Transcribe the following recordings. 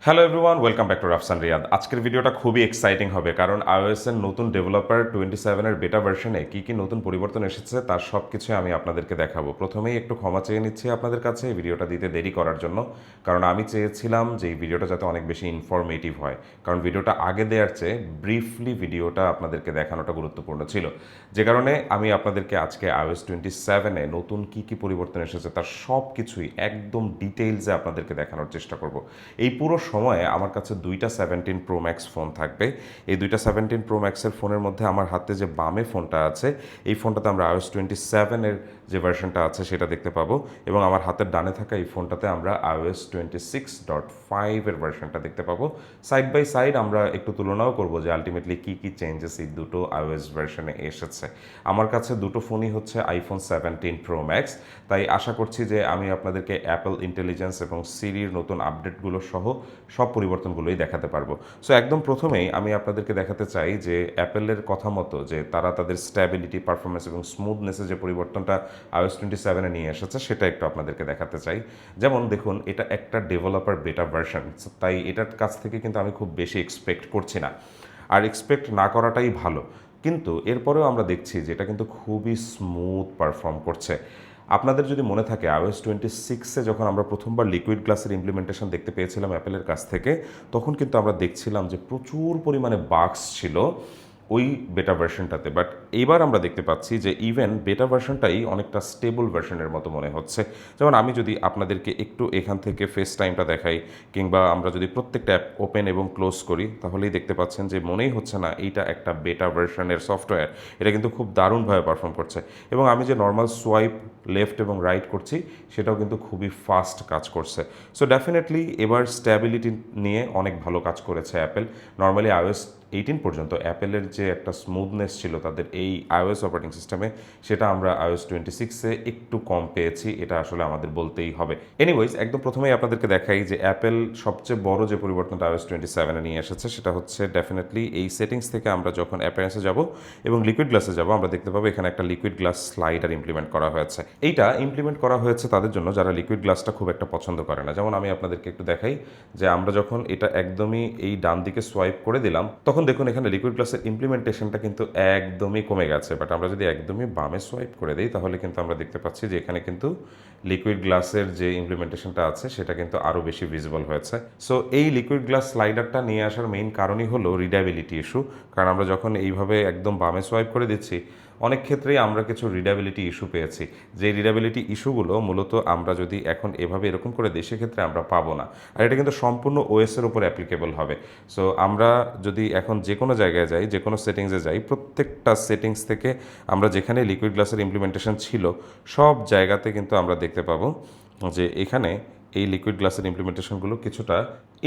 Hello everyone, welcome back to Rafsan Riyad. আজকের ভিডিওটা খুবই এক্সাইটিং হবে কারণ iOS এর নতুন ডেভেলপার 27 এর বেটা ভার্সনে কী নতুন পরিবর্তন এসেছে তার সব কিছুই আমি আপনাদেরকে দেখাবো। প্রথমেই একটু ক্ষমা চেয়ে নিচ্ছি আপনাদের কাছে এই ভিডিওটা দিতে দেরি করার জন্য, কারণ আমি চেয়েছিলাম যে এই ভিডিওটা যাতে অনেক বেশি ইনফরমেটিভ হয়, কারণ ভিডিওটা আগে দেওয়ার চেয়ে ব্রিফলি ভিডিওটা আপনাদেরকে দেখানোটা গুরুত্বপূর্ণ ছিল। যে কারণে আমি আপনাদেরকে আজকে iOS 27-এ নতুন কী পরিবর্তন এসেছে তার সব কিছুই একদম ডিটেইলসে আপনাদেরকে দেখানোর চেষ্টা করব। এই পুরো সময়ে আমার কাছে দুইটা 17 Pro Max ফোন থাকবে। এই দুইটা 17 Pro Max-এর ফোনের মধ্যে আমার হাতে যে বামে ফোনটা আছে এই ফোনটাতে আমরা iOS 27-এর যে ভার্সনটা আছে সেটা দেখতে পাবো, এবং আমার হাতের ডানে থাকা এই ফোনটাতে আমরা iOS 26.5-এর ভার্সনটা দেখতে পাবো। সাইড বাই সাইড আমরা একটু তুলনাও করব যে আলটিমেটলি কী চেঞ্জেস এই দুটো iOS ভার্সনে এসেছে। আমার কাছে দুটো ফোনই হচ্ছে iPhone 17 Pro Max, তাই আশা করছি যে আমি আপনাদেরকে অ্যাপল ইন্টেলিজেন্স এবং সিরির নতুন আপডেটগুলো সহ সব পরিবর্তনগুলোই দেখাতে পারবো। সো একদম প্রথমেই আমি আপনাদেরকে দেখাতে চাই যে অ্যাপেলের কথা মতো যে তারা তাদের স্ট্যাবিলিটি, পারফরমেন্স এবং স্মুথনেসে যে পরিবর্তনটা iOS 27-এ নিয়ে এসেছে সেটা একটু আপনাদেরকে দেখাতে চাই। যেমন দেখুন, এটা একটা ডেভেলপার বেটা ভার্সন, তাই এটার কাছ থেকে কিন্তু আমি খুব বেশি এক্সপেক্ট করছি না, আর এক্সপেক্ট না করাটাই ভালো। কিন্তু এরপরেও আমরা দেখছি যে এটা কিন্তু খুবই স্মুথ পারফর্ম করছে। আপনাদের যদি মনে থাকে iOS 26-এ যখন আমরা প্রথমবার লিকুইড গ্লাসের ইমপ্লিমেন্টেশন দেখতে পেয়েছিলাম অ্যাপেলের কাছ থেকে, তখন কিন্তু আমরা দেখছিলাম যে প্রচুর পরিমাণে বাগস ছিল ওই বেটা ভার্সনটাতে। বাট এইবার আমরা দেখতে পাচ্ছি যে ইভেন বেটা ভার্সনটাই অনেকটা স্টেবল ভার্সনের মতো মনে হচ্ছে। যেমন আমি যদি আপনাদেরকে একটু এখান থেকে ফেস টাইমটা দেখাই, কিংবা আমরা যদি প্রত্যেকটা অ্যাপ ওপেন এবং ক্লোজ করি, তাহলেই দেখতে পাচ্ছেন যে মনেই হচ্ছে না এইটা একটা বেটা ভার্সনের সফটওয়্যার। এটা কিন্তু খুব দারুণভাবে পারফর্ম করছে, এবং আমি যে নর্মাল সোয়াইপ লেফট এবং রাইট করছি সেটাও কিন্তু খুবই ফাস্ট কাজ করছে। সো ডেফিনেটলি এবার স্ট্যাবিলিটি নিয়ে অনেক ভালো কাজ করেছে অ্যাপেল। নর্মালি iOS 18 পর্যন্ত অ্যাপেলের যে একটা স্মুথনেস ছিল তাদের এই iOS অপারেটিং সিস্টেমে, সেটা আমরা iOS 26-এ একটু কম পেয়েছি, এটা আসলে আমাদের বলতেই হবে। এনিওয়েজ, একদম প্রথমেই আপনাদেরকে দেখাই যে অ্যাপেল সবচেয়ে বড় যে পরিবর্তনটা iOS 27-এ নিয়ে এসেছে সেটা হচ্ছে ডেফিনেটলি এই সেটিংস থেকে আমরা যখন অ্যাপিয়ারেন্সে যাব এবং লিকুইড গ্লাসে যাব, আমরা দেখতে পাবো এখানে একটা লিকুইড গ্লাস স্লাইডার ইমপ্লিমেন্ট করা হয়েছে। এইটা ইমপ্লিমেন্ট করা হয়েছে তাদের জন্য যারা লিকুইড গ্লাসটা খুব একটা পছন্দ করে না। যেমন আমি আপনাদেরকে একটু দেখাই যে আমরা যখন এটা একদমই এই ডান দিকে সোয়াইপ করে দিলাম, তখন দেখুন এখানে লিকুইড গ্লাসের ইমপ্লিমেন্টেশনটা কিন্তু একদমই কমে গেছে। বাট আমরা যদি একদমই বামে সোয়াইপ করে দিই, তাহলে কিন্তু আমরা দেখতে পাচ্ছি যে এখানে কিন্তু লিকুইড গ্লাসের যে ইমপ্লিমেন্টেশনটা আছে সেটা কিন্তু আরও বেশি ভিজিবল হয়েছে। সো এই লিকুইড গ্লাস স্লাইডারটা নিয়ে আসার মেইন কারণই হলো রিডাবিলিটি ইস্যু। কারণ আমরা যখন এইভাবে একদম বামে সোয়াইপ করে দিচ্ছি, অনেক ক্ষেত্রেই আমরা কিছু রিডাবিলিটি ইস্যু পেয়েছি। যে রিডাবিলিটি ইস্যুগুলো মূলত আমরা যদি এখন এভাবে এরকম করে দিই, সেক্ষেত্রে আমরা পাবো না। আর এটা কিন্তু সম্পূর্ণ ওএসের উপর অ্যাপ্লিকেবল হবে। সো আমরা যদি এখন যে কোনো জায়গায় যাই, যে কোনো সেটিংসে যাই, প্রত্যেকটা সেটিংস থেকে আমরা যেখানে লিকুইড গ্লাসের ইমপ্লিমেন্টেশন ছিল সব জায়গাতে কিন্তু আমরা দেখতে পাবো যে এখানে এই লিকুইড গ্লাসের ইমপ্লিমেন্টেশনগুলো কিছুটা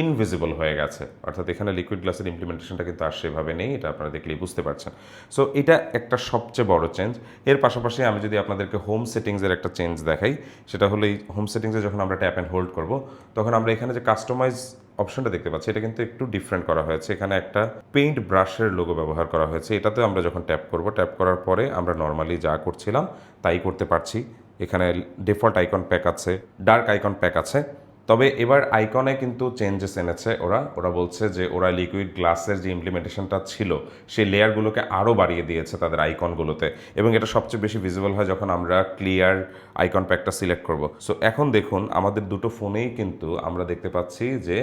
ইনভিজিবল হয়ে গেছে। অর্থাৎ এখানে লিকুইড গ্লাসের ইমপ্লিমেন্টেশনটা কিন্তু আর সেভাবে নেই, এটা আপনারা দেখলেই বুঝতে পারছেন। সো এটা একটা সবচেয়ে বড় চেঞ্জ। এর পাশাপাশি আমি যদি আপনাদেরকে হোম সেটিংসের একটা চেঞ্জ দেখাই, সেটা হলো এই হোম সেটিংসে যখন আমরা ট্যাপ অ্যান্ড হোল্ড করব, তখন আমরা এখানে যে কাস্টমাইজ অপশনটা দেখতে পাচ্ছি এটা কিন্তু একটু ডিফারেন্ট করা হয়েছে। এখানে একটা পেইন্ট ব্রাশের লোগো ব্যবহার করা হয়েছে। এটাতে আমরা যখন ট্যাপ করব, ট্যাপ করার পরে আমরা নর্মালি যা করছিলাম তাই করতে পারছি। এখানে ডিফল্ট আইকন প্যাক আছে, ডার্ক আইকন প্যাক আছে। তবে এবার আইকনে কিন্তু চেঞ্জেস এনেছে ওরা বলছে যে ওরা লিকুইড গ্লাসের যে ইমপ্লিমেন্টেশনটা ছিল সেই লেয়ারগুলোকে আরও বাড়িয়ে দিয়েছে তাদের আইকনগুলোতে, এবং এটা সবচেয়ে বেশি ভিজিবল হয় যখন আমরা ক্লিয়ার আইকন প্যাকটা সিলেক্ট করব। সো এখন দেখুন আমাদের দুটো ফোনেই কিন্তু আমরা দেখতে পাচ্ছি যে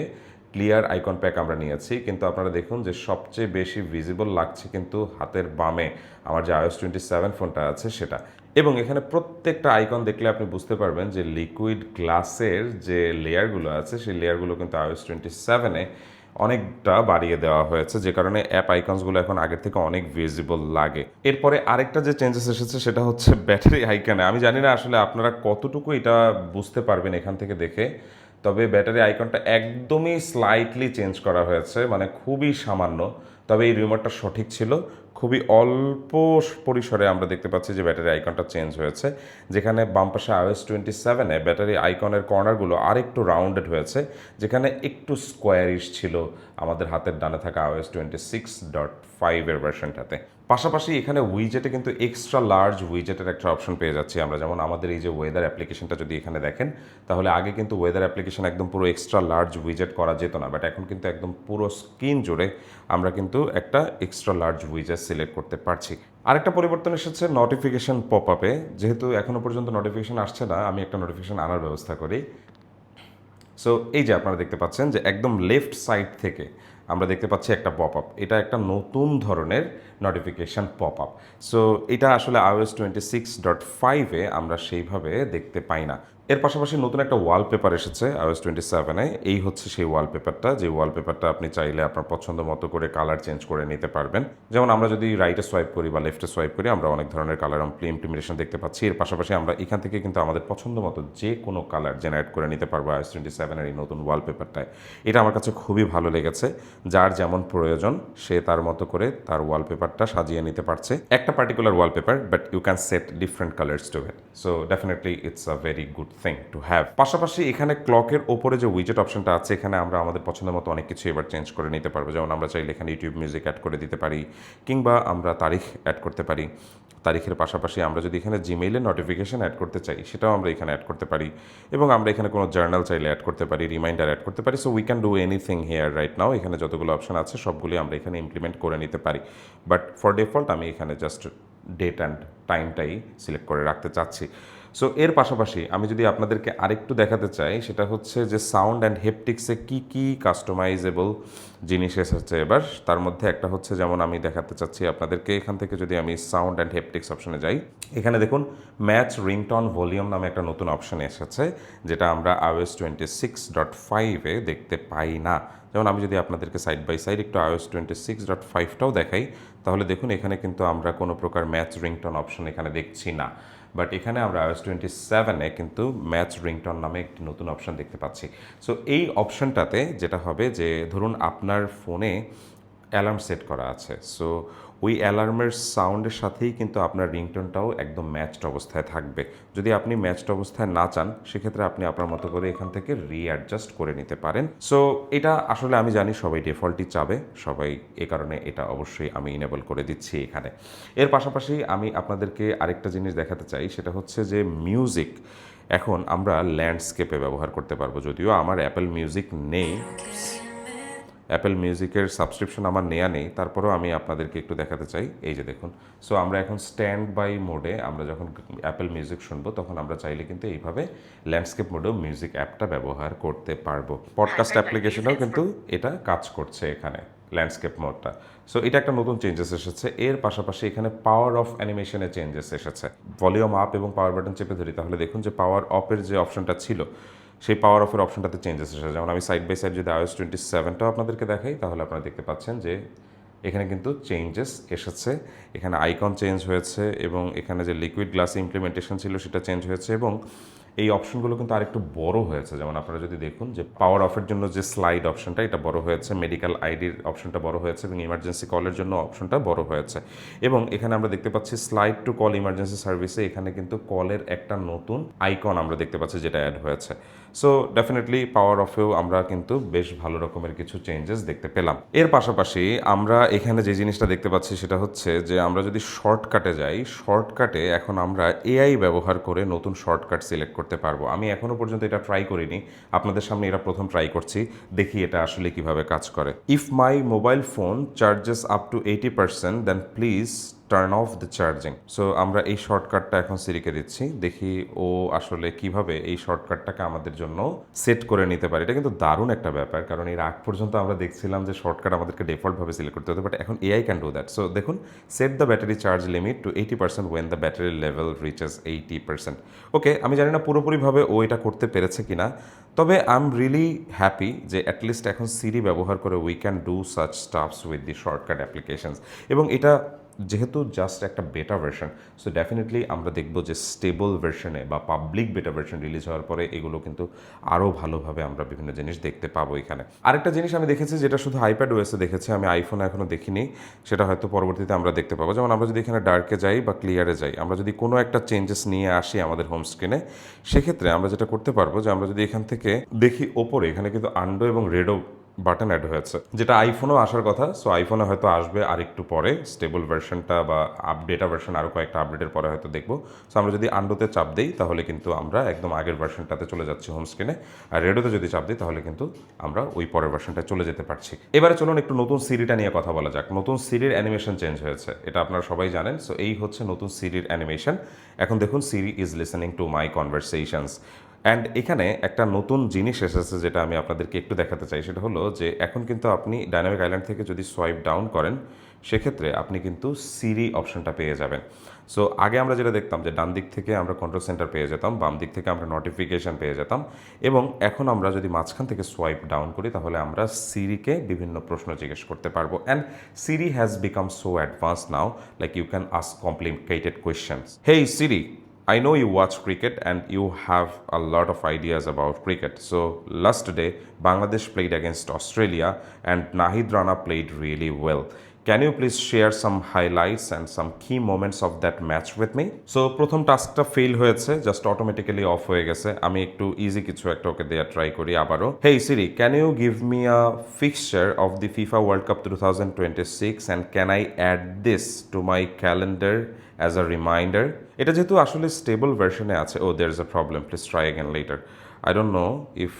ক্লিয়ার আইকন প্যাক আমরা নিয়েছি, কিন্তু আপনারা দেখুন যে সবচেয়ে বেশি ভিজিবল লাগছে কিন্তু হাতের বামে আমার যে iOS 27 ফোনটা আছে সেটা। এবং এখানে প্রত্যেকটা আইকন দেখলে আপনি বুঝতে পারবেন যে লিকুইড গ্লাসের যে লেয়ারগুলো আছে সেই লেয়ারগুলো কিন্তু iOS 27-এ অনেকটা বাড়িয়ে দেওয়া হয়েছে, যে কারণে অ্যাপ আইকনসগুলো এখন আগের থেকে অনেক ভিজিবল লাগে। এরপরে আরেকটা যে চেঞ্জেস এসেছে সেটা হচ্ছে ব্যাটারি আইকনে। আমি জানি না আসলে আপনারা কতটুকু এটা বুঝতে পারবেন এখান থেকে দেখে, তবে ব্যাটারি আইকনটা একদমই স্লাইটলি চেঞ্জ করা হয়েছে, মানে খুবই সামান্য। তবে এই রিমোটটা সঠিক ছিল, খুবই অল্প পরিসরে আমরা দেখতে পাচ্ছি যে ব্যাটারি আইকনটা চেঞ্জ হয়েছে। যেখানে বাম পাশে iOS 27-এ ব্যাটারি আইকনের কর্নারগুলো আরেকটু রাউন্ডেড হয়েছে, যেখানে একটু স্কোয়ারিশ ছিল আমাদের হাতের ডানে থাকা iOS 26.5-এর ভার্সনটাতে। পাশাপাশি এখানে উইজেটে কিন্তু এক্সট্রা লার্জ উইজেটের একটা অপশন পেয়ে যাচ্ছি আমরা। যেমন আমাদের এই যে ওয়েদার অ্যাপ্লিকেশনটা যদি এখানে দেখেন, তাহলে আগে কিন্তু ওয়েদার অ্যাপ্লিকেশন একদম পুরো এক্সট্রা লার্জ উইজেট করা যেত না, বাট এখন কিন্তু একদম পুরো স্ক্রিন জুড়ে আমরা কিন্তু একটা এক্সট্রা লার্জ উইজেট সিলেক্ট করতে পারছি। আরেকটা পরিবর্তন এসেছে নোটিফিকেশন পপ আপে। যেহেতু এখনও পর্যন্ত নোটিফিকেশন আসছে না, আমি একটা নোটিফিকেশন আনার ব্যবস্থা করি। সো এই যে আপনারা দেখতে পাচ্ছেন যে একদম লেফট সাইড থেকে আমরা দেখতে পাচ্ছি একটা পপ আপ। এটা একটা নতুন ধরনের নোটিফিকেশান পপ আপ। সো এটা আসলে iOS 26.5-এ আমরা সেইভাবে দেখতে পাই না। এর পাশাপাশি নতুন একটা ওয়ালপেপার এসেছে iOS 27-এ। এই হচ্ছে সেই ওয়ালপেপারটা, যে ওয়ালপেপারটা আপনি চাইলে আপনার পছন্দ মতো করে কালার চেঞ্জ করে নিতে পারবেন। যেমন আমরা যদি রাইটে সোয়াইপ করি বা লেফটে সোয়াইপ করি, আমরা অনেক ধরনের কালার ইমপ্লিমেন্টেশন দেখতে পাচ্ছি। এর পাশাপাশি আমরা এখান থেকে কিন্তু আমাদের পছন্দ মতো যে কোনো কালার জেনারেট করে নিতে পারবো iOS 27-এর এই নতুন ওয়ালপেপারটায়। এটা আমার কাছে খুবই ভালো লেগেছে। যার যেমন প্রয়োজন সে তার মতো করে তার ওয়ালপেপারটা সাজিয়ে নিতে পারছে। একটা particular wallpaper, but you can set different colours to it. So definitely it's a very good thing to have. পাশাপাশি এখানে ক্লকের ওপরে যে উইজেট অপশনটা আছে, এখানে আমরা আমাদের পছন্দের মতো অনেক কিছু এবার চেঞ্জ করে নিতে পারবো। যেমন আমরা চাইলে এখানে ইউটিউব মিউজিক অ্যাড করে দিতে পারি, কিংবা আমরা তারিখ অ্যাড করতে পারি। তারিখের পাশাপাশি আমরা যদি এখানে জিমেইলের নোটিফিকেশন অ্যাড করতে চাই, সেটাও আমরা এখানে অ্যাড করতে পারি। এবং আমরা এখানে কোনো জার্নাল চাইলে অ্যাড করতে পারি, রিমাইন্ডার অ্যাড করতে পারি। So we can do anything here right now. এখানে যতগুলো অপশন আছে সবগুলি আমরা এখানে ইমপ্লিমেন্ট করে নিতে পারি। বাট ফর ডিফল্ট আমি এখানে জাস্ট ডেট অ্যান্ড টাইমটাই সিলেক্ট করে রাখতে চাচ্ছি। সো এর পাশাপাশি আমি যদি আপনাদেরকে আরেকটু দেখাতে চাই, সেটা হচ্ছে যে সাউন্ড অ্যান্ড হেপটিক্সে কী কী কাস্টমাইজেবল জিনিস এসেছে এবার। তার মধ্যে একটা হচ্ছে, যেমন আমি দেখাতে চাচ্ছি আপনাদেরকে, এখান থেকে যদি আমি সাউন্ড অ্যান্ড হেপটিক্স অপশনে যাই, এখানে দেখুন ম্যাচ রিংটন ভলিউম নামে একটা নতুন অপশন এসেছে, যেটা আমরা iOS 26.5-এ দেখতে পাই না। যেমন আমি যদি আপনাদেরকে সাইড বাই সাইড একটু iOS 26.5টাও দেখাই, তাহলে দেখুন এখানে কিন্তু আমরা কোনো প্রকার ম্যাচ রিংটন অপশন এখানে দেখছি না। বাট এখানে আমরা iOS 27-এ কিন্তু ম্যাচ রিংটন নামে একটি নতুন অপশন দেখতে পাচ্ছি। সো এই অপশনটাতে যেটা হবে যে, ধরুন আপনার ফোনে অ্যালার্ম সেট করা আছে, সো ওই অ্যালার্মের সাউন্ডের সাথেই কিন্তু আপনার রিংটোনটাও একদম ম্যাচড অবস্থায় থাকবে। যদি আপনি ম্যাচড অবস্থায় না চান, সেক্ষেত্রে আপনি আপনার মতো করে এখান থেকে রিঅ্যাডজাস্ট করে নিতে পারেন। সো এটা আসলে আমি জানি সবাই ডিফল্টই চাবে, সবাই এ কারণে এটা অবশ্যই আমি ইনেবল করে দিচ্ছি এখানে। এর পাশাপাশি আমি আপনাদেরকে আরেকটা জিনিস দেখাতে চাই, সেটা হচ্ছে যে মিউজিক এখন আমরা ল্যান্ডস্কেপে ব্যবহার করতে পারবো। যদিও আমার অ্যাপেল মিউজিক নেই, অ্যাপেল মিউজিকের সাবস্ক্রিপশন আমার নেওয়া নেই, তারপরেও আমি আপনাদেরকে একটু দেখাতে চাই। এই যে দেখুন, সো আমরা এখন স্ট্যান্ড বাই মোডে আমরা যখন অ্যাপেল মিউজিক শুনবো, তখন আমরা চাইলে কিন্তু এইভাবে ল্যান্ডস্কেপ মোডেও মিউজিক অ্যাপটা ব্যবহার করতে পারবো। পডকাস্ট অ্যাপ্লিকেশনেও কিন্তু এটা কাজ করছে এখানে ল্যান্ডস্কেপ মোডটা। সো এটা একটা নতুন চেঞ্জেস এসেছে। এর পাশাপাশি এখানে পাওয়ার অফ অ্যানিমেশনে চেঞ্জেস এসেছে। ভলিউম আপ এবং পাওয়ার বাটন চেপে ধরি, তাহলে দেখুন যে পাওয়ার অফের যে অপশনটা ছিল, সেই পাওয়ার অফের অপশনটাতে চেঞ্জেস এসেছে। যেমন আমি সাইড বাই সাইড যদি iOS 27টাও আপনাদেরকে দেখাই, তাহলে আপনারা দেখতে পাচ্ছেন যে এখানে কিন্তু চেঞ্জেস এসেছে। এখানে আইকন চেঞ্জ হয়েছে, এবং এখানে যে লিকুইড গ্লাসে ইমপ্লিমেন্টেশন ছিল সেটা চেঞ্জ হয়েছে, এবং এই অপশনগুলো কিন্তু আরেকটু বড় হয়েছে। যেমন আপনারা যদি দেখুন যে পাওয়ার অফের জন্য যে স্লাইড অপশনটা, এটা বড় হয়েছে, মেডিকেল আইডির অপশনটা বড় হয়েছে, এবং ইমার্জেন্সি কলের জন্য অপশনটা বড় হয়েছে। এবং এখানে আমরা দেখতে পাচ্ছি স্লাইড টু কল ইমার্জেন্সি সার্ভিসে এখানে কিন্তু কলের একটা নতুন আইকন আমরা দেখতে পাচ্ছি, যেটা অ্যাড হয়েছে। সো ডেফিনেটলি পাওয়ার অফেও আমরা কিন্তু বেশ ভালো রকমের কিছু চেঞ্জেস দেখতে পেলাম। এর পাশাপাশি আমরা এখানে যে জিনিসটা দেখতে পাচ্ছি, সেটা হচ্ছে যে আমরা যদি শর্টকাটে যাই, শর্টকাটে এখন আমরা এআই ব্যবহার করে নতুন শর্টকাট সিলেক্ট করতে পারবো। আমি এখনও পর্যন্ত এটা ট্রাই করিনি, আপনাদের সামনে এটা প্রথম ট্রাই করছি, দেখি এটা আসলে কিভাবে কাজ করে। If my mobile phone charges up to 80%, then please turn off the charging. সো আমরা এই শর্টকাটটা এখন সিরিকে দিচ্ছি, দেখি ও আসলে কিভাবে এই শর্টকাটটাকে আমাদের জন্য সেট করে নিতে পারে। এটা কিন্তু দারুণ একটা ব্যাপার, কারণ এর আগ পর্যন্ত আমরা দেখছিলাম যে শর্টকাট আমাদেরকে ডিফল্টভাবে সিলেক্ট করতে হতো, বাট এখন AI can do that. So দেখুন, set the battery charge limit to 80% when the battery level reaches 80%। Okay, আমি জানি না পুরোপুরিভাবে ও এটা করতে পেরেছে কিনা, তবে আই এম রিয়েলি হ্যাপি যে অ্যাটলিস্ট এখন সিরি ব্যবহার করে we can do such stuffs with the shortcut applications. এবং এটা যেহেতু জাস্ট একটা বেটা ভার্সন, সো ডেফিনেটলি আমরা দেখব যে স্টেবল ভার্সনে বা পাবলিক বেটা ভার্সন রিলিজ হওয়ার পরে এগুলো কিন্তু আরও ভালোভাবে আমরা বিভিন্ন জিনিস দেখতে পাবো এখানে। আরেকটা জিনিস আমি দেখেছি, যেটা শুধু আইপ্যাড ওএসে দেখেছি, আমি আইফোনে এখনও দেখিনি, সেটা হয়তো পরবর্তীতে আমরা দেখতে পাবো। যেমন আমরা যদি এখানে ডার্কে যাই বা ক্লিয়ারে যাই, আমরা যদি কোনো একটা চেঞ্জেস নিয়ে আসি আমাদের হোম স্ক্রিনে, সেক্ষেত্রে আমরা যেটা করতে পারবো যে আমরা যদি এখান থেকে দেখি ওপরে, এখানে কিন্তু আন্ডো এবং রেডো বাটন অ্যাড হয়েছে, যেটা আইফোনও আসার কথা। সো আইফোনে হয়তো আসবে আর একটু পরে, স্টেবল ভার্সনটা বা আপডেটা ভার্সন আরও কয়েকটা আপডেটের পরে হয়তো দেখবো। সো আমরা যদি আন্ডোতে চাপ দিই তাহলে কিন্তু আমরা একদম আগের ভার্সনটাতে চলে যাচ্ছি হোম স্ক্রিনে, আর রেডিওতে যদি চাপ দিই তাহলে কিন্তু আমরা ওই পরের ভার্সনটায় চলে যেতে পারছি। এবারে চলুন একটু নতুন সিরিটা নিয়ে কথা বলা যাক। নতুন সিরির অ্যানিমেশন চেঞ্জ হয়েছে, এটা আপনারা সবাই জানেন। সো এই হচ্ছে নতুন সিরির অ্যানিমেশন। এখন দেখুন, Siri is listening to my conversations. And এখানে একটা নতুন জিনিস এসেছে যেটা আমি আপনাদেরকে একটু দেখাতে চাই। সেটা হলো যে এখন কিন্তু আপনি ডাইনামিক আইল্যান্ড থেকে যদি সোয়াইপ ডাউন করেন, সেক্ষেত্রে আপনি কিন্তু সিরি অপশনটা পেয়ে যাবেন। সো আগে আমরা যেটা দেখতাম যে ডান দিক থেকে আমরা কন্ট্রোল সেন্টার পেয়ে যেতাম, বাম দিক থেকে আমরা নোটিফিকেশান পেয়ে যেতাম, এবং এখন আমরা যদি মাঝখান থেকে সোয়াইপ ডাউন করি তাহলে আমরা সিরিকে বিভিন্ন প্রশ্ন জিজ্ঞেস করতে পারবো। And Siri has become so advance now, like you can ask complicated questions. Hey Siri, I know you watch cricket and you have a lot of ideas about cricket. So last day, Bangladesh played against Australia and Nahid Rana played really well. Can you please share some highlights and some key moments of that match with me? So প্রথম টাস্কটা fail হয়েছে, just automatically of হয়ে গেছে। আমি একটু easy কিছু একটা ওকে দেওয়া try করি আবারও। Hey Siri, can you give me a fixture of the FIFA World Cup 2026 and can I add this to my calendar as a reminder? এটা যেহেতু আসলে স্টেবল ভার্সনে আছে, oh there is a problem, please try again later. I don't know if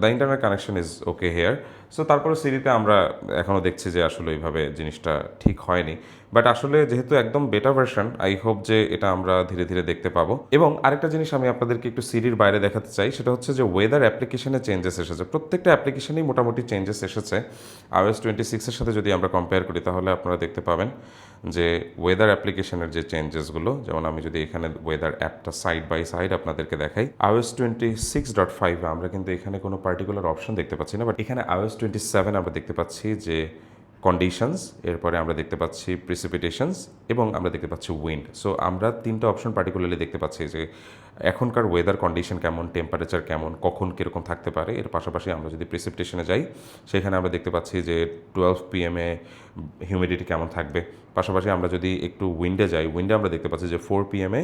the internet connection is okay here. So তারপরে সিরিতে আমরা এখনও দেখছি যে আসলে এইভাবে জিনিসটা ঠিক হয়নি। বাট আসলে যেহেতু একদম বেটা ভার্সন, আই হোপ যে এটা আমরা ধীরে ধীরে দেখতে পাবো। এবং আরেকটা জিনিস আমি আপনাদেরকে একটু সিরির বাইরে দেখাতে চাই, সেটা হচ্ছে যে ওয়েদার অ্যাপ্লিকেশনে চেঞ্জেস এসেছে। প্রত্যেকটা অ্যাপ্লিকেশনেই মোটামুটি চেঞ্জেস এসেছে। iOS 26-এর সাথে যদি আমরা কম্পেয়ার করি তাহলে আপনারা দেখতে পাবেন যে ওয়েদার অ্যাপ্লিকেশনের যে চেঞ্জেসগুলো, যেমন আমি যদি এখানে ওয়েদার অ্যাপটা সাইড বাই সাইড আপনাদেরকে দেখাই, iOS 26.5 আমরা কিন্তু এখানে কোনো পার্টিকুলার অপশন দেখতে পাচ্ছি না, বাট এখানে iOS 27 আমরা দেখতে পাচ্ছি যে কন্ডিশনস, এরপরে আমরা দেখতে পাচ্ছি প্রিসিপিটেশনস, এবং আমরা দেখতে পাচ্ছি উইন্ড। সো আমরা তিনটা অপশন পার্টিকুলারলি দেখতে পাচ্ছি যে এখনকার ওয়েদার কন্ডিশন কেমন, টেম্পারেচার কেমন, কখন কীরকম থাকতে পারে। এর পাশাপাশি আমরা যদি প্রিসিপিটেশনে যাই, সেখানে আমরা দেখতে পাচ্ছি যে 12 PM হিউমিডিটি কেমন থাকবে। পাশাপাশি আমরা যদি একটু উইন্ডে যাই, উইন্ডে আমরা দেখতে পাচ্ছি যে 4 PM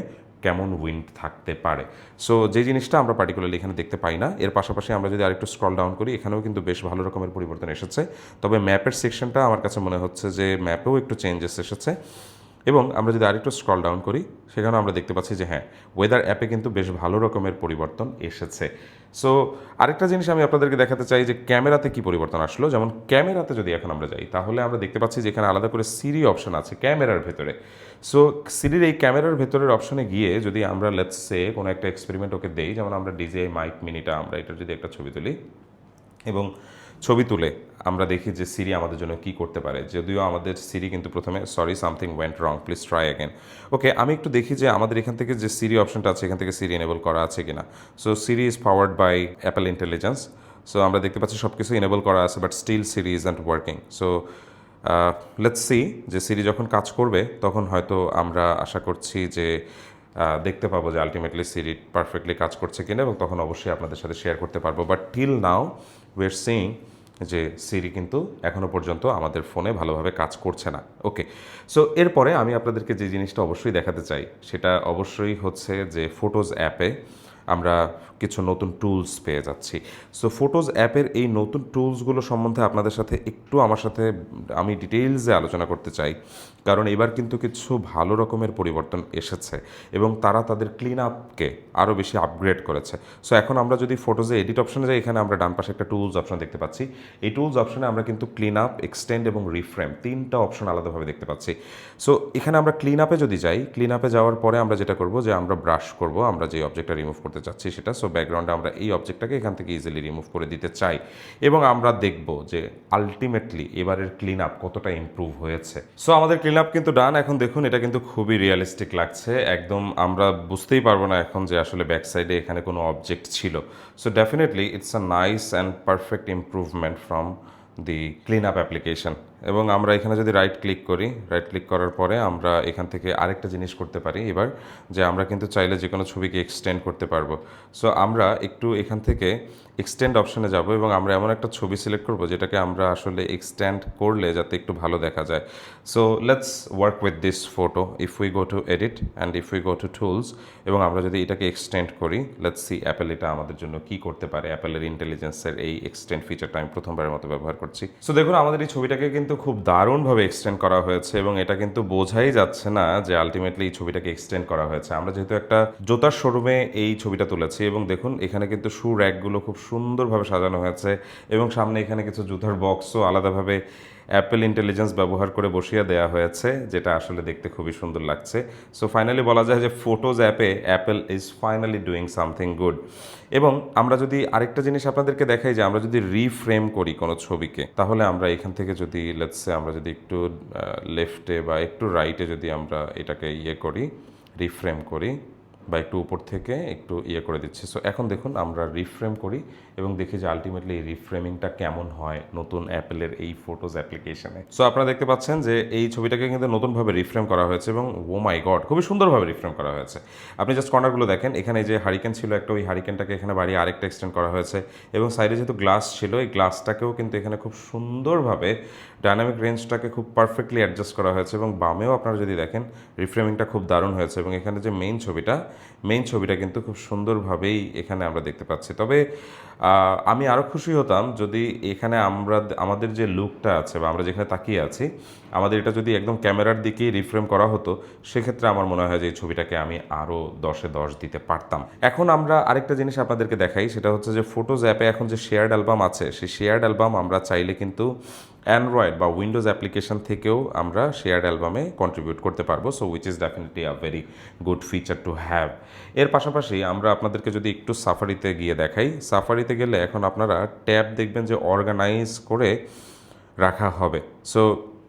কেমন উইন্ড থাকতে পারে। সো যে জিনিসটা আমরা পার্টিকুলারলি এখানে দেখতে পাই না। এর পাশাপাশি আমরা যদি আরেকটু স্ক্রল ডাউন করি, এখানেও কিন্তু বেশ ভালো রকমের পরিবর্তন এসেছে। তবে ম্যাপের সেকশনটা আমার কাছে মনে হচ্ছে যে ম্যাপেও একটু চেঞ্জেস এসেছে। এবং আমরা যদি আরেকটু স্ক্রল ডাউন করি, সেখানেও আমরা দেখতে পাচ্ছি যে হ্যাঁ, ওয়েদার অ্যাপে কিন্তু বেশ ভালো রকমের পরিবর্তন এসেছে। সো আরেকটা জিনিস আমি আপনাদেরকে দেখাতে চাই যে ক্যামেরাতে কি পরিবর্তন আসলো। যেমন ক্যামেরাতে যদি এখন আমরা যাই, তাহলে আমরা দেখতে পাচ্ছি যে এখানে আলাদা করে সিরি অপশন আছে ক্যামেরার ভেতরে। সো সিরির এই ক্যামেরার ভেতরের অপশনে গিয়ে যদি আমরা লেটস সে কোনো একটা এক্সপেরিমেন্ট ওকে দেই, যেমন আমরা DJI মাইক মিনিটা, আমরা এটার যদি একটা ছবি তুলি এবং ছবি তুলে আমরা দেখি যে সিরি আমাদের জন্য কি করতে পারে। যদিও আমাদের সিরি কিন্তু প্রথমে sorry something went wrong, please try again. Okay, আমি একটু দেখি যে আমাদের এখান থেকে যে সিরি অপশনটা আছে, এখান থেকে সিরি এনেবল করা আছে কিনা। So Siri is powered by Apple Intelligence. So আমরা দেখতে পাচ্ছি সব কিছু এনেবল করা আছে, but still Siri isn't working. So let's see যে সিরি যখন কাজ করবে তখন হয়তো আমরা আশা করছি যে দেখতে পাবো যে আলটিমেটলি সিরি পারফেক্টলি কাজ করছে কিনা, এবং তখন অবশ্যই আপনাদের সাথে শেয়ার করতে পারবো। But till now we are seeing যে সিরি কিন্তু এখনও পর্যন্ত আমাদের ফোনে ভালোভাবে কাজ করছে না। ওকে, সো এরপরে আমি আপনাদেরকে যে জিনিসটা অবশ্যই দেখাতে চাই, সেটা অবশ্যই হচ্ছে যে ফটোজ অ্যাপে আমরা কিছু নতুন টুলস পেয়ে যাচ্ছি। সো ফটোজ অ্যাপের এই নতুন টুলসগুলো সম্বন্ধে আপনাদের সাথে একটু আমি ডিটেইলসে আলোচনা করতে চাই, কারণ এবার কিন্তু কিছু ভালো রকমের পরিবর্তন এসেছে এবং তারা তাদের ক্লিন আপকে আরও বেশি আপগ্রেড করেছে। সো এখন আমরা যদি ফটোজে এডিট অপশনে যাই, এখানে আমরা ডান পাশে একটা টুলস অপশন দেখতে পাচ্ছি। এই টুলস অপশনে আমরা কিন্তু ক্লিন আপ, এক্সটেন্ড এবং রিফ্রেম তিনটা অপশন আলাদাভাবে দেখতে পাচ্ছি। সো এখানে আমরা ক্লিন আপে যদি যাই, ক্লিন আপে যাওয়ার পরে আমরা যেটা করব যে আমরা ব্রাশ করব, আমরা যে অবজেক্টটা রিমুভ করতে চাচ্ছি সেটা। সো ব্যাকগ্রাউন্ডে আমরা এই অবজেক্টটাকে এখান থেকে ইজিলি রিমুভ করে দিতে চাই, এবং আমরা দেখব যে আলটিমেটলি এবারের ক্লিন আপ কতটা ইমপ্রুভ হয়েছে। সো আমাদের ক্লিন আপ কিন্তু ডান। এখন দেখুন, এটা কিন্তু খুবই রিয়েলিস্টিক লাগছে একদম। আমরা বুঝতেই পারবো না এখন যে আসলে ব্যাক সাইডে এখানে কোনো অবজেক্ট ছিল। So definitely it's a nice and perfect improvement from the clean up application. এবং আমরা এখানে যদি রাইট ক্লিক করি, রাইট ক্লিক করার পরে আমরা এখান থেকে আরেকটা জিনিস করতে পারি এবার, যে আমরা কিন্তু চাইলে যে কোনো ছবিকে এক্সটেন্ড করতে পারবো। সো আমরা একটু এখান থেকে এক্সটেন্ড অপশনে যাব এবং আমরা এমন একটা ছবি সিলেক্ট করব যেটাকে আমরা আসলে এক্সটেন্ড করলে যাতে একটু ভালো দেখা যায়। So let's work with this photo. If we go to edit and if we go to tools এবং আমরা যদি এটাকে এক্সটেন্ড করি, লেটস সি অ্যাপেল এটা আমাদের জন্য কি করতে পারে। অ্যাপেলের ইন্টেলিজেন্সের এই এক্সটেন্ড ফিচারটা আমি প্রথমবারের মতো ব্যবহার করছি। সো দেখুন আমাদের এই ছবিটাকে কিন্তু খুব দারুণভাবে এক্সটেন্ড করা হয়েছে এবং এটা কিন্তু বোঝাই যাচ্ছে না যে আলটিমেটলি এই ছবিটাকে এক্সটেন্ড করা হয়েছে। আমরা যেহেতু একটা জুতার শোরুমে এই ছবিটা তুলেছি এবং দেখুন এখানে কিন্তু শু র্যাকগুলো খুব সুন্দরভাবে সাজানো হয়েছে এবং সামনে এখানে কিছু জুতার বক্সও আলাদাভাবে অ্যাপেল ইন্টেলিজেন্স ব্যবহার করে বসিয়ে দেওয়া হয়েছে, যেটা আসলে দেখতে খুবই সুন্দর লাগছে। সো ফাইনালি বলা যায় যে ফটোজ অ্যাপে Apple is finally doing something good. এবং আমরা যদি আরেকটা জিনিস আপনাদেরকে দেখাই যে আমরা যদি রিফ্রেম করি কোনো ছবিকে, তাহলে আমরা এখান থেকে যদি লেটসে আমরা যদি একটু লেফটে বা একটু রাইটে যদি আমরা এটাকে করি, রিফ্রেম করি বা একটু উপর থেকে একটু করে দিচ্ছি। সো এখন দেখুন আমরা রিফ্রেম করি এবং দেখি যে আলটিমেটলি এই রিফ্রেমিংটা কেমন হয় নতুন অ্যাপেলের এই ফটোজ অ্যাপ্লিকেশনে। সো আপনারা দেখতে পাচ্ছেন যে এই ছবিটাকে কিন্তু নতুনভাবে রিফ্রেম করা হয়েছে এবং ও মাই গড খুবই সুন্দরভাবে রিফ্রেম করা হয়েছে। আপনি জাস্ট কর্নারগুলো দেখেন, এখানে যে হারিকেন ছিল একটা, ওই হারিকেনটাকে এখানে বাড়িয়ে আরেকটা এক্সটেন্ড করা হয়েছে এবং সাইডে যেহেতু গ্লাস ছিল এই গ্লাসটাকেও কিন্তু এখানে খুব সুন্দরভাবে ডাইনামিক রেঞ্জটাকে খুব পারফেক্টলি অ্যাডজাস্ট করা হয়েছে এবং বামেও আপনারা যদি দেখেন রিফ্রেমিংটা খুব দারুণ হয়েছে এবং এখানে যে মেইন ছবিটা কিন্তু খুব সুন্দরভাবেই এখানে আমরা দেখতে পাচ্ছি। তবে আমি আরও খুশি হতাম যদি এখানে আমাদের যে লুকটা আছে বা আমরা যেখানে তাকিয়ে আছি আমাদের এটা যদি একদম ক্যামেরার দিকেই রিফ্রেম করা হতো, সেক্ষেত্রে আমার মনে হয় যে এই ছবিটাকে আমি আরও 10-এ 10 দিতে পারতাম। এখন আমরা আরেকটা জিনিস আপনাদেরকে দেখাই, সেটা হচ্ছে যে ফটোজ অ্যাপে এখন যে শেয়ার্ড অ্যালবাম আছে, সেই শেয়ার্ড অ্যালবাম আমরা চাইলে কিন্তু অ্যান্ড্রয়েড বা উইন্ডোজ অ্যাপ্লিকেশন থেকেও আমরা শেয়ার্ড অ্যালবামে কন্ট্রিবিউট করতে পারবো। So which is definitely a very good feature to have. এর পাশাপাশি আমরা আপনাদেরকে যদি একটু সাফারিতে গিয়ে দেখাই, সাফারিতে গেলে এখন আপনারা ট্যাব দেখবেন যে অর্গানাইজ করে রাখা হবে। So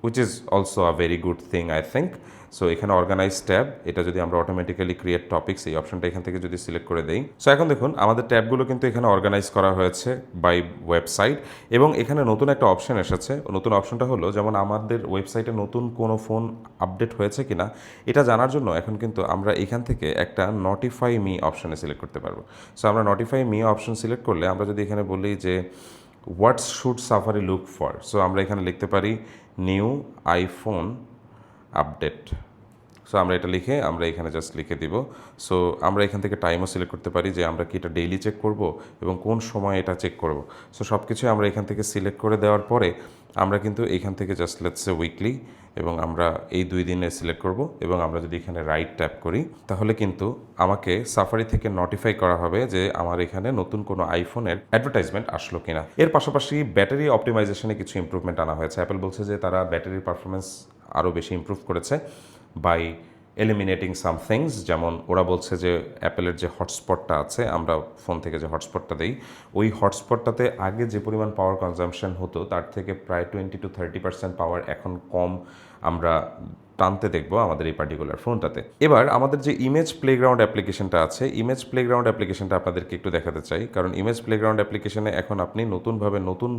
which is also a very good thing I think. So এখানে অর্গানাইজ ট্যাব, এটা যদি আমরা অটোমেটিক্যালি ক্রিয়েট টপিক্স এই অপশনটা এখান থেকে যদি সিলেক্ট করে দেই, সো এখন দেখুন আমাদের ট্যাবগুলো কিন্তু এখানে অর্গানাইজ করা হয়েছে বাই ওয়েবসাইট এবং এখানে নতুন একটা অপশন এসেছে। নতুন অপশনটা হলো যেমন আমাদের ওয়েবসাইটে নতুন কোনো ফোন আপডেট হয়েছে কিনা এটা জানার জন্য এখন কিন্তু আমরা এখান থেকে একটা নোটিফাই মি অপশনে সিলেক্ট করতে পারবো। সো আমরা নোটিফাই মি অপশন সিলেক্ট করলে আমরা যদি এখানে বলি যে what should safari look for, so আমরা এখানে লিখতে পারি নিউ আইফোন আপডেট। সো আমরা এটা লিখে আমরা এখানে জাস্ট লিখে দিব। সো আমরা এখান থেকে টাইমও সিলেক্ট করতে পারি যে আমরা কি এটা ডেইলি চেক করব এবং কোন সময় এটা চেক করব। সো সব কিছু আমরা এখান থেকে সিলেক্ট করে দেওয়ার পরে আমরা কিন্তু এখান থেকে জাস্ট লেটসে উইকলি এবং আমরা এই 2 দিনে সিলেক্ট করব এবং আমরা যদি এখানে রাইট ট্যাপ করি তাহলে কিন্তু আমাকে সাফারি থেকে নোটিফাই করা হবে যে আমার এখানে নতুন কোনো আইফোনের অ্যাডভার্টাইজমেন্ট আসলো কিনা। এর পাশাপাশি ব্যাটারি অপটিমাইজেশনে কিছু ইমপ্রুভমেন্ট আনা হয়েছে। অ্যাপেল বলছে যে তারা ব্যাটারির পারফরমেন্স আরও বেশি ইমপ্রুভ করেছে বাই এলিমিনেটিং সাম থিংস। যেমন ওরা বলছে যে অ্যাপেলের যে হটস্পটটা আছে, আমরা ফোন থেকে যে হটস্পটটা দিই, ওই হটস্পটটাতে আগে যে পরিমাণ পাওয়ার কনজাম্পশন হতো তার থেকে প্রায় 20-30% পাওয়ার এখন কম আমরা টানতে দেখবো আমাদের এই পার্টিকুলার ফোনটাতে। এবার আমাদের যে ইমেজ প্লেগ্রাউন্ড অ্যাপ্লিকেশনটা আছে, ইমেজ প্লেগ্রাউন্ড অ্যাপ্লিকেশনটা আপনাদেরকে একটু দেখাতে চাই, কারণ ইমেজ প্লেগ্রাউন্ড অ্যাপ্লিকেশনে এখন আপনি নতুন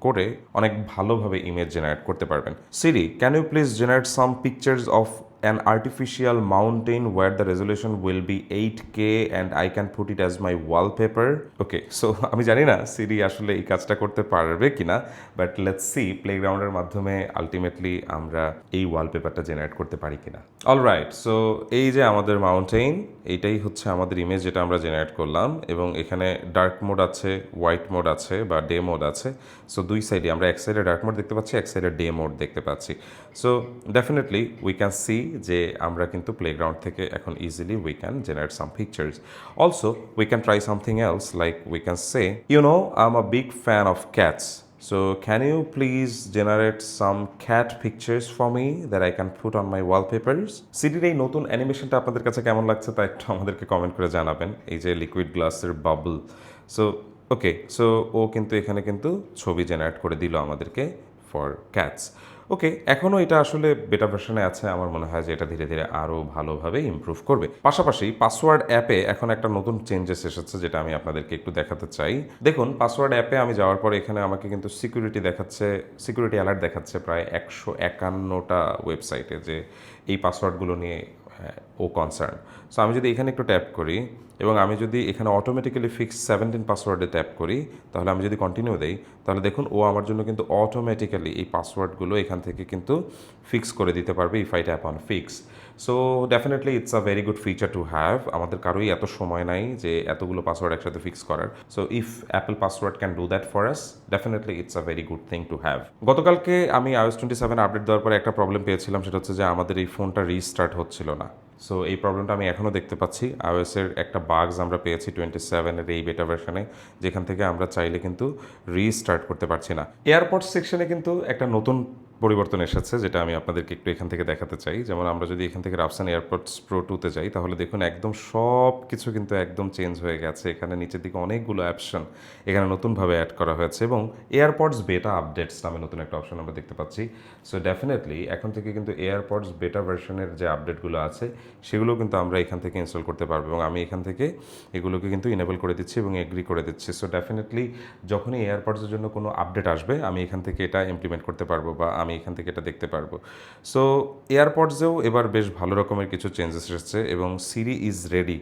করে অনেক ভালোভাবে ইমেজ জেনারেট করতে পারবেন। Siri, can you please generate some pictures of an artificial mountain where the resolution will be 8K and I can put it as my wallpaper. Okay, so আমি জানি না সিরি আসলে এই কাজটা করতে পারবে কিনা, বাট লেটস সি প্লেগ্রাউন্ডের মাধ্যমে আলটিমেটলি আমরা এই ওয়ালপেপারটা জেনারেট করতে পারি কিনা। অলরাইট, সো এই যে আমাদের মাউন্টেইন, এইটাই হচ্ছে আমাদের ইমেজ যেটা আমরা জেনারেট করলাম এবং এখানে ডার্ক মোড আছে, হোয়াইট মোড আছে বা ডে মোড আছে। সো দুই সাইডে আমরা এক সাইডে ডার্ক মোড দেখতে পাচ্ছি, এক সাইডে ডে মোড দেখতে পাচ্ছি। So definitely we can see যে আমরা কিন্তু প্লেগ্রাউন্ড থেকে এখন easily we can generate some pictures. Also we can try something else, like we can say I am a big fan of cats, so can you please generate some cat pictures for me that I can put on my wallpapers? সিডির এই নতুন অ্যানিমেশনটা আপনাদের কাছে কেমন লাগছে তা একটু আমাদেরকে comment করে জানাবেন। এই যে লিকুইড গ্লাসের বাবল, সো ওকে, সো ও কিন্তু এখানে কিন্তু ছবি জেনারেট করে দিল আমাদেরকে ফর ক্যাটস। ওকে, এখনও এটা আসলে বেটা ভার্সনে আছে, আমার মনে হয় যে এটা ধীরে ধীরে আরও ভালোভাবে ইমপ্রুভ করবে। পাশাপাশি পাসওয়ার্ড অ্যাপে এখন একটা নতুন চেঞ্জেস এসেছে যেটা আমি আপনাদেরকে একটু দেখাতে চাই। দেখুন পাসওয়ার্ড অ্যাপে আমি যাওয়ার পরে এখানে আমাকে কিন্তু সিকিউরিটি অ্যালার্ট দেখাচ্ছে প্রায় 151টা ওয়েবসাইটে যে এই পাসওয়ার্ডগুলো নিয়ে ও কনসার্ন। সো আমি যদি এখানে একটু ট্যাপ করি এবং আমি যদি এখানে অটোমেটিক্যালি ফিক্স 17 পাসওয়ার্ডে ট্যাপ করি, তাহলে আমি যদি কন্টিনিউ দেই, তাহলে দেখুন ও আমার জন্য কিন্তু অটোমেটিক্যালি এই পাসওয়ার্ডগুলো এখান থেকে কিন্তু ফিক্স করে দিতে পারবে if I tap on fix. So definitely it's a very good feature to have. আমাদের কারোই এত সময় নাই যে এতগুলো পাসওয়ার্ড একসাথে ফিক্স করার। So if Apple password can do that for us, definitely it's a very good thing to have. গতকালকে আমি iOS 27 আপডেট দেওয়ার পরে একটা প্রবলেম পেয়েছিলাম, সেটা হচ্ছে যে আমাদের এই ফোনটা রিস্টার্ট হচ্ছিল না। সো এই প্রবলেমটা আমি এখনও দেখতে পাচ্ছি। iOS-এর একটা বাগস আমরা পেয়েছি 27-এর এই বেটা ভার্সনে, যেখান থেকে আমরা চাইলে কিন্তু রিস্টার্ট করতে পারছি না। এয়ারপডস সেকশনে কিন্তু একটা নতুন পরিবর্তন এসেছে, যেটা আমি আপনাদেরকে একটু এখান থেকে দেখাতে চাই। যেমন আমরা যদি এখান থেকে রাফসান এয়ারপডস প্রো 2-তে যাই, তাহলে দেখুন একদম সব কিছু কিন্তু একদম চেঞ্জ হয়ে গেছে। এখানে নিচের দিকে অনেকগুলো অপশন এখানে নতুনভাবে অ্যাড করা হয়েছে এবং এয়ারপডস বেটা আপডেটস নামে নতুন একটা অপশন আমরা দেখতে পাচ্ছি। সো ডেফিনেটলি এখন থেকে কিন্তু এয়ারপডস বেটা ভার্সনের যে আপডেটগুলো আছে সেগুলো কিন্তু আমরা এখান থেকে ইনস্টল করতে পারবো এবং আমি এখান থেকে এগুলোকে কিন্তু ইনেবল করে দিচ্ছি এবং এগ্রি করে দিচ্ছি। সো ডেফিনেটলি যখনই এয়ারপডসের জন্য কোনো আপডেট আসবে আমি এখান থেকে এটা ইমপ্লিমেন্ট করতে পারবো বা আমি এখান থেকে এটা দেখতে পারবো। সো এয়ারপডসেও এবার বেশ ভালো রকমের কিছু চেঞ্জেস এসেছে এবং সিরি ইজ রেডি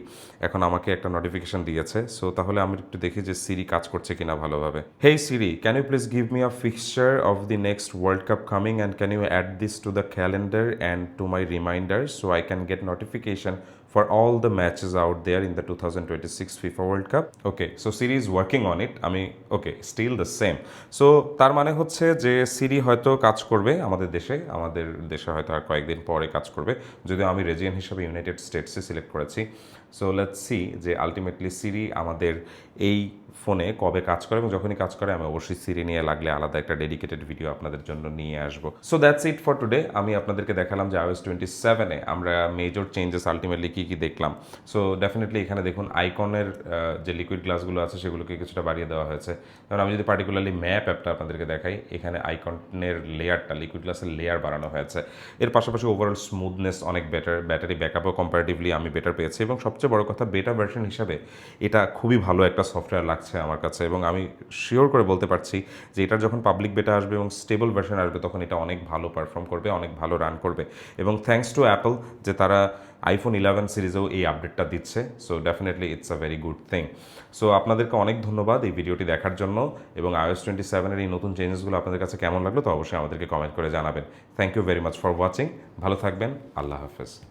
এখন আমাকে একটা নোটিফিকেশন দিয়েছে। সো তাহলে আমি একটু দেখি যে সিরি কাজ করছে কিনা ভালোভাবে। Hey Siri, can you please give me a fixture of the next world cup coming and can you add this to the calendar and to my reminder so I can get notification for all the matches out there in the 2026 FIFA World Cup. Okay, so Siri is working on it. Okay, still the same. So তার মানে হচ্ছে যে সিরি হয়তো কাজ করবে আমাদের দেশে হয়তো আর কয়েকদিন পরে কাজ করবে, যদিও আমি রেজিয়ন হিসাবে ইউনাইটেড স্টেটসে সিলেক্ট করেছি। সো লেটস সি যে আলটিমেটলি সিরি আমাদের এই ফোনে কবে কাজ করে এবং যখনই কাজ করে আমি অবশ্যই সিরি নিয়ে লাগলে আলাদা একটা ডেডিকেটেড ভিডিও আপনাদের জন্য নিয়ে আসবো। So that's it for today. আমি আপনাদেরকে দেখালাম যে iOS 27-এ আমরা মেজর চেঞ্জেস আলটিমেটলি কী কী দেখলাম। সো ডেফিনেটলি এখানে দেখুন আইকনের যে লিকুইড গ্লাসগুলো আছে সেগুলোকে কিছুটা বাড়িয়ে দেওয়া হয়েছে। কারণ আমি যদি পার্টিকুলারলি ম্যাপ অ্যাপটা আপনাদেরকে দেখাই, এখানে আইকনের লেয়ারটা লিকুইড গ্লাসের লেয়ার বাড়ানো হয়েছে। এর পাশাপাশি ওভারঅল স্মুথনেস অনেক বেটার, ব্যাটারি ব্যাকআপও কম্পারেটিভলি আমি বেটার পেয়েছি এবং সবচেয়ে বড় কথা বেটা ভার্সন হিসাবে এটা খুবই ভালো একটা সফটওয়্যার লাগছে আমার কাছে এবং আমি শিওর করে বলতে পারছি যে এটার যখন পাবলিক বেটা আসবে এবং স্টেবল ভার্সন আসবে তখন এটা অনেক ভালো পারফর্ম করবে, অনেক ভালো রান করবে এবং থ্যাঙ্কস টু অ্যাপল যে তারা iPhone 11 সিরিজেও এই আপডেটটা দিচ্ছে। So definitely it's a very good thing. So আপনাদেরকে অনেক ধন্যবাদ এই ভিডিওটি দেখার জন্য এবং iOS 27-এর এই নতুন চেঞ্জেসগুলো আপনাদের কাছে কেমন লাগলো তো অবশ্যই আমাদেরকে কমেন্ট করে জানাবেন। Thank you very much for watching. ভালো থাকবেন। আল্লাহ হাফেজ।